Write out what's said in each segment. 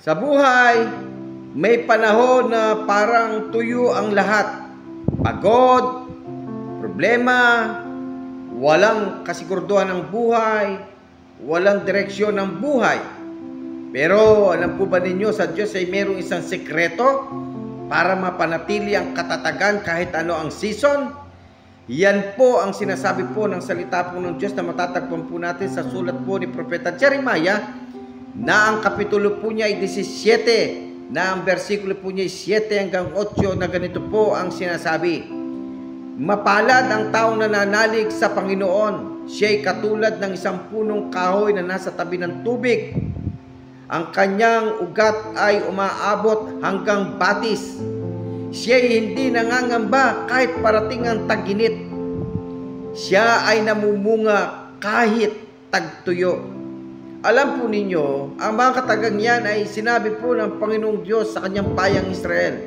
Sa buhay, may panahon na parang tuyo ang lahat. Pagod, problema, walang kasiguraduhan ng buhay, walang direksyon ng buhay. Pero alam po ba ninyo, sa Diyos ay mayroong isang sekreto para mapanatili ang katatagan kahit ano ang season? Yan po ang sinasabi po ng salita po ng Diyos na matatagpuan po natin sa sulat po ni Propeta Jeremiah, na ang kapitulo po niya ay 17, na ang versikulo po niya ay 7 hanggang 8, na ganito po ang sinasabi. Mapalad ang taong nananalig sa Panginoon. Siya'y katulad ng isang punong kahoy na nasa tabi ng tubig. Ang kanyang ugat ay umaabot hanggang batis. Siya'y hindi nangangamba kahit parating ang tag-init. Siya ay namumunga kahit tagtuyo. Alam po ninyo, ang mga katagang yan ay sinabi po ng Panginoong Diyos sa kanyang bayang Israel,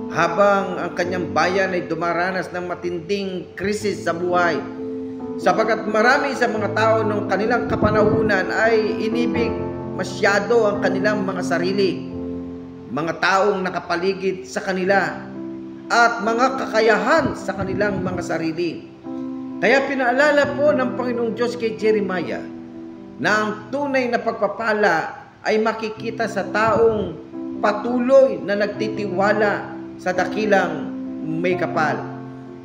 habang ang kanyang bayan ay dumaranas ng matinding krisis sa buhay, sapagkat marami sa mga tao ng kanilang kapanahunan ay inibig masyado ang kanilang mga sarili, mga taong nakapaligid sa kanila, at mga kakayahan sa kanilang mga sarili. Kaya pinaalala po ng Panginoong Diyos kay Jeremiah na ang tunay na pagpapala ay makikita sa taong patuloy na nagtitiwala sa dakilang may kapal.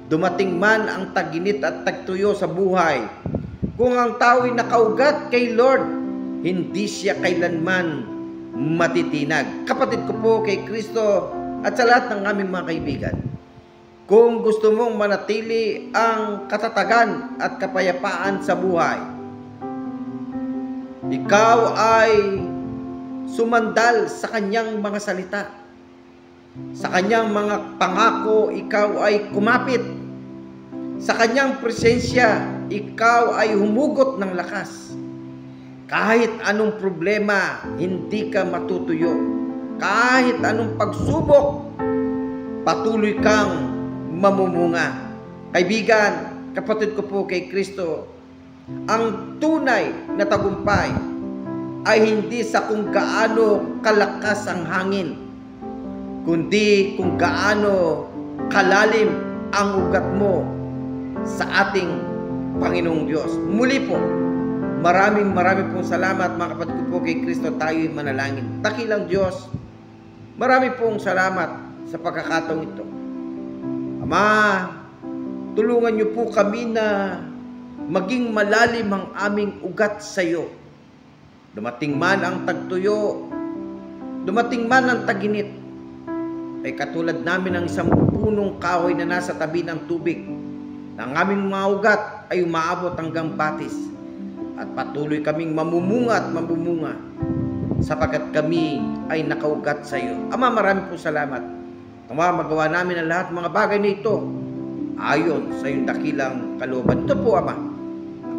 Dumating man ang tag-init at tagtuyo sa buhay, kung ang tao ay nakaugat kay Lord, hindi siya kailanman matitinag. Kapatid ko po kay Kristo at sa lahat ng aming mga kaibigan, kung gusto mong manatili ang katatagan at kapayapaan sa buhay, ikaw ay sumandal sa kanyang mga salita. Sa kanyang mga pangako, ikaw ay kumapit. Sa kanyang presensya, ikaw ay humugot ng lakas. Kahit anong problema, hindi ka matutuyo. Kahit anong pagsubok, patuloy kang mamumunga. Kaibigan, kapatid ko po kay Kristo, ang tunay na tagumpay ay hindi sa kung gaano kalakas ang hangin, kundi kung gaano kalalim ang ugat mo sa ating Panginoong Diyos. Muli po, maraming pong salamat mga kapatid ko po kay Kristo. Tayo'y manalangin. Dakilang Diyos, marami pong salamat sa pagkakataong ito. Ama, tulungan niyo po kami na maging malalim ang aming ugat sa iyo. Dumating man ang tagtuyo, dumating man ang tag-init, ay katulad namin ng isang punong kahoy na nasa tabi ng tubig, na ang aming mga ugat ay umaabot hanggang batis, at patuloy kaming mamumunga at mamumunga, sapagkat kami ay nakaugat sa iyo. Ama, marami po salamat. Ama, magawa namin ang lahat mga bagay na ito ayon sa iyong dakilang kalooban. Ito po, Ama,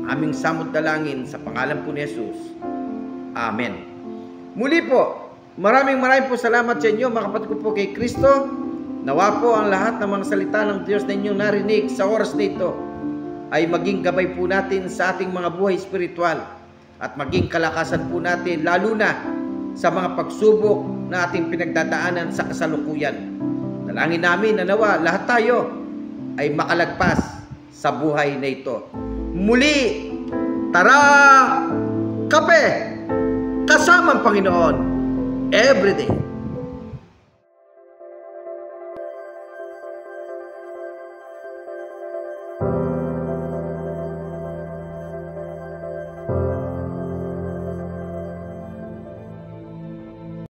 aming samot dalangin sa pangalan po ni Jesus. Amen. Muli po, maraming po salamat sa inyo mga kapatid ko po kay Kristo. Nawa po ang lahat ng mga salita ng Diyos na inyong narinig sa oras na ito ay maging gabay po natin sa ating mga buhay espiritual at maging kalakasan po natin lalo na sa mga pagsubok na ating pinagdadaanan sa kasalukuyan. Dalangin namin na nawa lahat tayo ay makalagpas sa buhay na ito. Muli, tara, kape, kasama ang Panginoon, everyday.